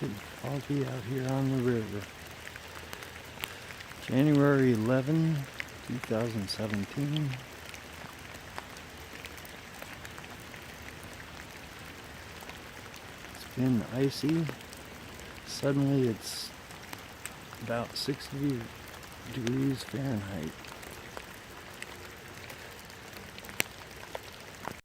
Getting foggy out here on the river. January 11, 2017. It's been icy. Suddenly it's about 60 degrees Fahrenheit.